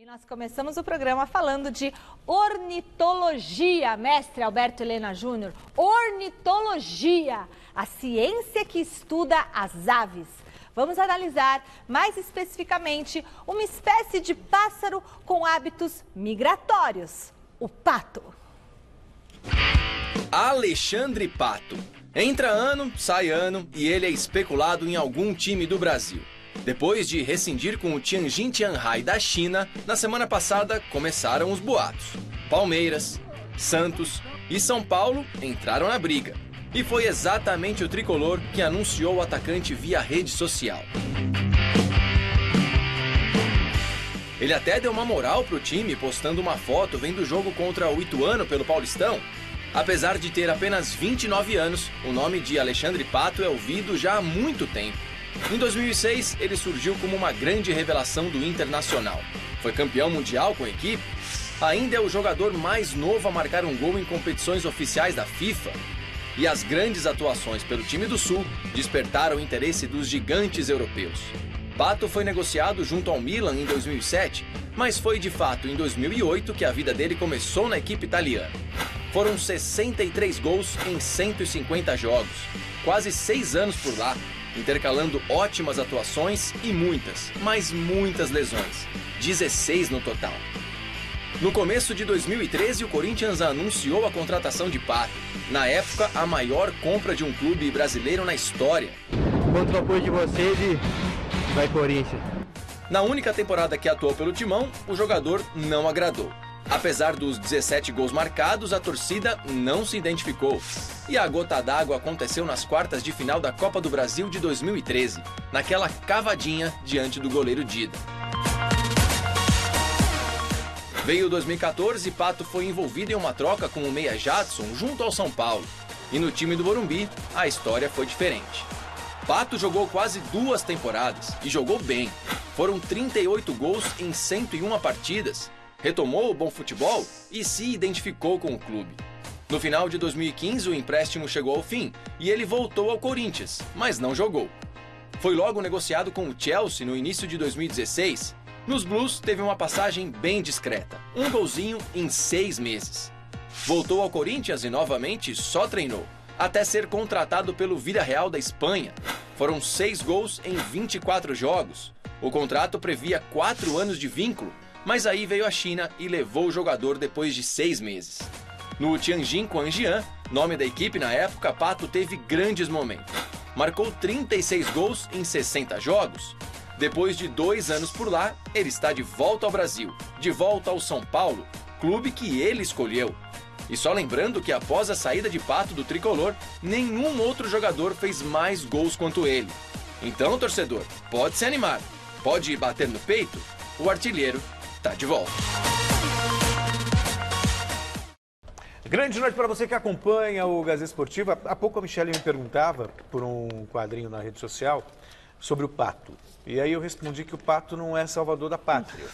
E nós começamos o programa falando de ornitologia, mestre Alberto Helena Júnior. Ornitologia, a ciência que estuda as aves. Vamos analisar mais especificamente uma espécie de pássaro com hábitos migratórios, o pato. Alexandre Pato. Entra ano, sai ano e ele é especulado em algum time do Brasil. Depois de rescindir com o Tianjin Tianhai da China, na semana passada começaram os boatos. Palmeiras, Santos e São Paulo entraram na briga. E foi exatamente o tricolor que anunciou o atacante via rede social. Ele até deu uma moral pro time postando uma foto vendo o jogo contra o Ituano pelo Paulistão. Apesar de ter apenas 29 anos, o nome de Alexandre Pato é ouvido já há muito tempo. Em 2006, ele surgiu como uma grande revelação do Internacional. Foi campeão mundial com a equipe. Ainda é o jogador mais novo a marcar um gol em competições oficiais da FIFA. E as grandes atuações pelo time do Sul despertaram o interesse dos gigantes europeus. Pato foi negociado junto ao Milan em 2007, mas foi de fato em 2008 que a vida dele começou na equipe italiana. Foram 63 gols em 150 jogos, quase 6 anos por lá, intercalando ótimas atuações e muitas, mas muitas lesões, 16 no total. No começo de 2013, o Corinthians anunciou a contratação de Pato, na época a maior compra de um clube brasileiro na história. Contra o apoio de vocês e vai Corinthians. Na única temporada que atuou pelo Timão, o jogador não agradou. Apesar dos 17 gols marcados, a torcida não se identificou. E a gota d'água aconteceu nas quartas de final da Copa do Brasil de 2013, naquela cavadinha diante do goleiro Dida. Veio 2014 e Pato foi envolvido em uma troca com o meia Jadson junto ao São Paulo. E no time do Morumbi, a história foi diferente. Pato jogou quase 2 temporadas e jogou bem. Foram 38 gols em 101 partidas. Retomou o bom futebol e se identificou com o clube. No final de 2015, o empréstimo chegou ao fim e ele voltou ao Corinthians, mas não jogou. Foi logo negociado com o Chelsea no início de 2016. Nos Blues, teve uma passagem bem discreta, um golzinho em 6 meses. Voltou ao Corinthians e novamente só treinou, até ser contratado pelo Villarreal da Espanha. Foram 6 gols em 24 jogos. O contrato previa 4 anos de vínculo, mas aí veio a China e levou o jogador depois de 6 meses. No Tianjin Quanjian, nome da equipe na época, Pato teve grandes momentos. Marcou 36 gols em 60 jogos. Depois de 2 anos por lá, ele está de volta ao Brasil, de volta ao São Paulo, clube que ele escolheu. E só lembrando que após a saída de Pato do tricolor, nenhum outro jogador fez mais gols quanto ele. Então, torcedor, pode se animar, pode bater no peito, o artilheiro tá de volta. Grande noite para você que acompanha o Gazeta Esportiva. Há pouco a Michele me perguntava, por um quadrinho na rede social, sobre o Pato. E aí eu respondi que o Pato não é salvador da pátria.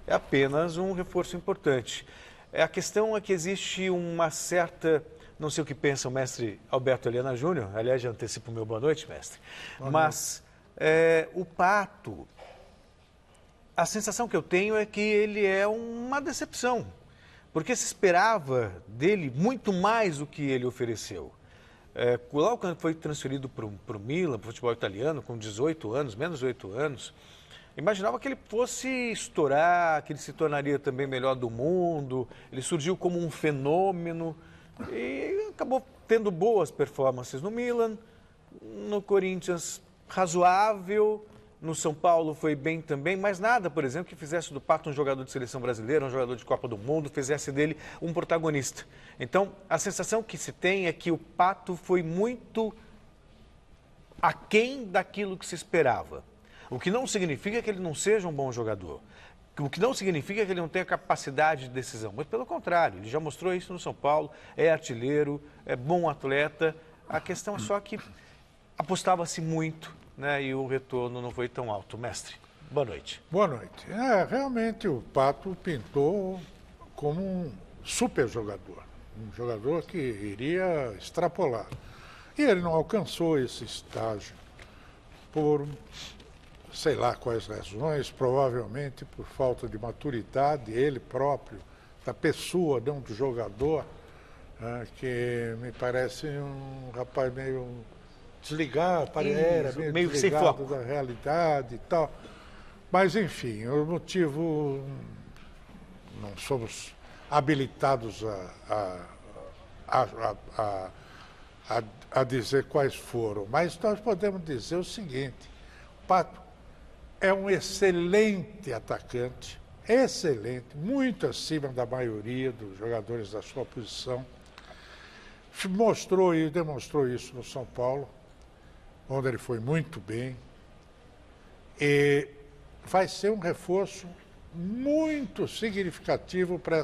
É apenas um reforço importante. A questão é que existe uma certa... Não sei o que pensa o mestre Alberto Helena Júnior. Aliás, já antecipo o meu boa noite, mestre. Mas o Pato... A sensação que eu tenho é que ele é uma decepção, porque se esperava dele muito mais do que ele ofereceu. Logo quando foi transferido para o Milan, para o futebol italiano, com 18 anos, menos de 8 anos, imaginava que ele fosse estourar, que ele se tornaria também melhor do mundo, ele surgiu como um fenômeno e acabou tendo boas performances no Milan, no Corinthians razoável. No São Paulo foi bem também, mas nada, por exemplo, que fizesse do Pato um jogador de seleção brasileira, um jogador de Copa do Mundo, fizesse dele um protagonista. Então, a sensação que se tem é que o Pato foi muito aquém daquilo que se esperava. O que não significa que ele não seja um bom jogador. O que não significa que ele não tenha capacidade de decisão. Mas, pelo contrário, ele já mostrou isso no São Paulo, é artilheiro, é bom atleta. A questão é só que apostava-se muito, né, e o retorno não foi tão alto. Mestre, boa noite. Boa noite. Realmente o Pato pintou como um super jogador, um jogador que iria extrapolar. E ele não alcançou esse estágio por sei lá quais razões, provavelmente por falta de maturidade, ele próprio, da pessoa, não do jogador, que me parece um rapaz meio desligado, era meio desligado sem foco da realidade e tal. Mas, enfim, o motivo, não somos habilitados a dizer quais foram, mas nós podemos dizer o seguinte: o Pato é um excelente atacante, excelente, muito acima da maioria dos jogadores da sua posição. Mostrou e demonstrou isso no São Paulo, onde ele foi muito bem. E vai ser um reforço muito significativo para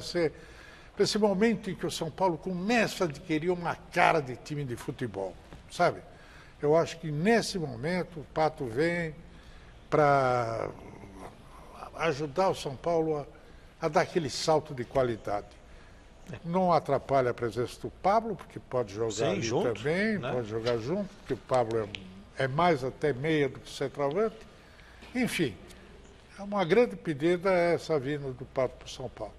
esse momento em que o São Paulo começa a adquirir uma cara de time de futebol, sabe? Eu acho que nesse momento o Pato vem para ajudar o São Paulo a dar aquele salto de qualidade. Não atrapalha a presença do Pablo, porque pode jogar ali junto, também, né? Pode jogar junto, porque o Pablo é mais até meia do que centroavante. Enfim, é uma grande pedida essa vinda do Pato para o São Paulo.